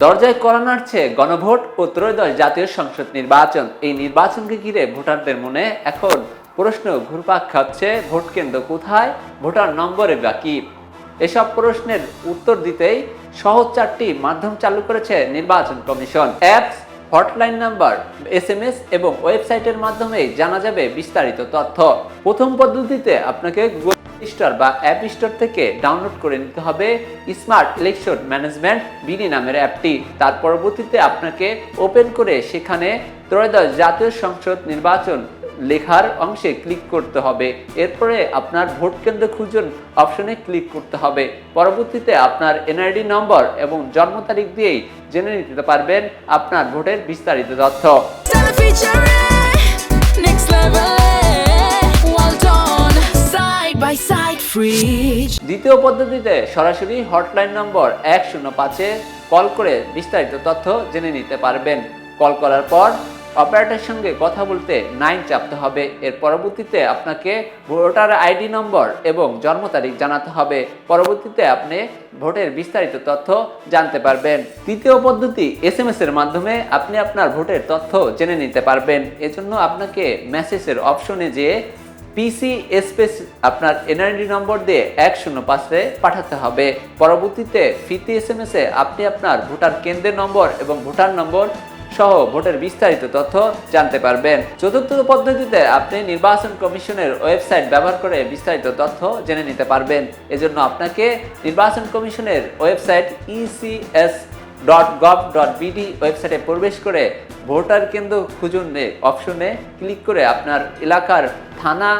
দরজায় কড়া নাড়ছে গণভোট ও ত্রয়োদশ জাতীয় সংসদ নির্বাচন। এই নির্বাচনকে ঘিরে ভোটারদের মনে এখন প্রশ্ন ঘুরপাক খাচ্ছে, ভোট কেন্দ্র কোথায়, ভোটার নম্বরে বা কি। এসব প্রশ্নের উত্তর দিতেই সহজ 4টি মাধ্যম চালু করেছে নির্বাচন commission. Apps, hotline number, SMS এবং ওয়েবসাইটের মাধ্যমে জানা যাবে বিস্তারিত তথ্য। প্রথম পদ্ধতিতে আপনাকে গুগল স্টোর বা অ্যাপ স্টোর থেকে ডাউনলোড করে নিতে হবে স্মার্ট ইলেকশন ম্যানেজমেন্ট বিডি নামের অ্যাপটি। তার পরবর্তীতে আপনাকে ওপেন করে সেখানে ত্রয়োদশ জাতীয় সংসদ নির্বাচন লেখার অংশে ক্লিক করতে হবে। এরপরে আপনার ভোট কেন্দ্র খুঁজুন অপশনে ক্লিক করতে হবে। পরবর্তীতে আপনার NID নম্বর এবং জন্ম তারিখ দিয়েই জেনে নিতে পারবেন আপনার ভোটের বিস্তারিত তথ্য। দ্বিতীয় পদ্ধতিতে সরাসরি হটলাইন নম্বর 105-এ কল করে বিস্তারিত তথ্য জেনে নিতে পারবেন। কল করার পর অপারেটরের সঙ্গে কথা বলতে 9 চাপতে হবে। এর পরবর্তীতে আপনাকে ভোটার ID নম্বর এবং জন্ম তারিখ জানাতে হবে। পরবর্তীতে আপনি ভোটের বিস্তারিত তথ্য জানতে পারবেন। তৃতীয় পদ্ধতি SMS এর মাধ্যমে আপনি আপনার ভোটের তথ্য জেনে নিতে পারবেন। এজন্য আপনাকে মেসেজের অপশনে যেয়ে PC স্পেস আপনার NID নম্বর দিয়ে 105-এ পাঠাতে হবে। পরবর্তীতে ফিতি SMS-এ আপনি আপনার ভোটার কেন্দ্রের নম্বর এবং ভোটার নম্বর সহ ভোটের বিস্তারিত তথ্য জানতে পারবেন। চতুর্থ পদ্ধতিতে আপনি নির্বাচন কমিশনের ওয়েবসাইট ব্যবহার করে বিস্তারিত তথ্য জেনে নিতে পারবেন। এজন্য আপনাকে নির্বাচন কমিশনের ওয়েবসাইট ecs.gov.bd ওয়েবসাইটে প্রবেশ করে ভোটার কেন্দ্র খুঁজুন অপশনে ক্লিক করে আপনার এলাকার থানা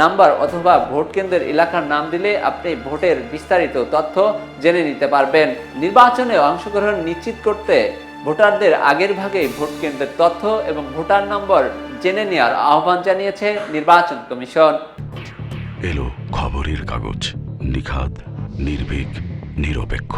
নাম্বার অথবা ভোট কেন্দ্রের এলাকার নাম দিলে আপনি ভোটের বিস্তারিত তথ্য জেনে নিতে পারবেন। নির্বাচনে অংশগ্রহণ নিশ্চিত করতে ভোটারদের আগের ভাগে ভোট কেন্দ্রের তথ্য এবং ভোটার নম্বর জেনে নেওয়ার আহ্বান জানিয়েছে নির্বাচন কমিশন। এলো খবরের কাগজ, নিখাদ, নির্ভীক, নিরপেক্ষ।